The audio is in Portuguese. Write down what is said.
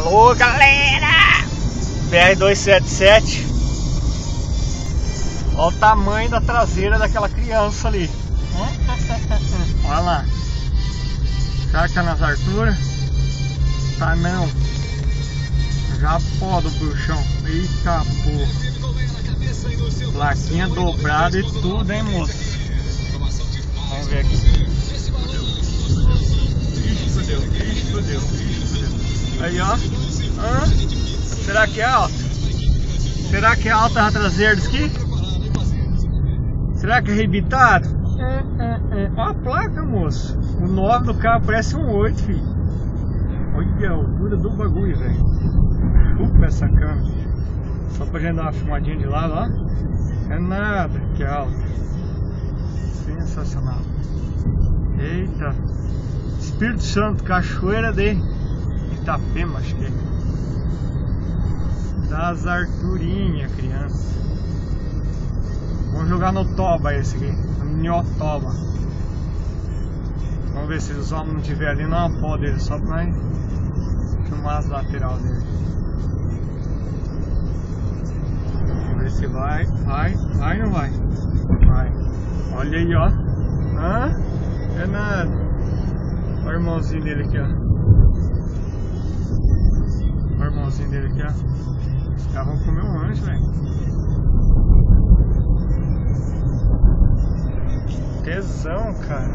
Alô, galera! BR-277. Olha o tamanho da traseira daquela criança ali. Olha lá. Será que tá nas alturas? Tá não. Já pó do bruxão. Eita porra. Plaquinha dobrada e tudo, hein, moço? Vamos ver aqui. Ixi, fudeu. Aí, ó. Será que é alta? Será que é alta a traseira disso aqui? Será que é arrebitado? Olha a placa, moço. O 9 do carro parece um 8, filho. Olha a altura do bagulho, velho. Chupa essa câmera. Só pra gente dar uma filmadinha de lado, ó. É nada, que alta. Sensacional. Eita. Espírito Santo, cachoeira de Itapema, acho que é. Das Arturinhas, criança. Vamos jogar no toba esse aqui. No Nhotoba. Vamos ver se os homens não tiver ali, não pode ele, só pra filmar as lateral dele. Vamos ver se vai ou não vai? Vai. Olha aí, ó. É nada. Olha o irmãozinho dele aqui, ó. Olha o irmãozinho dele aqui, ó. Os caras vão comer um lanche, velho. Tesão, cara.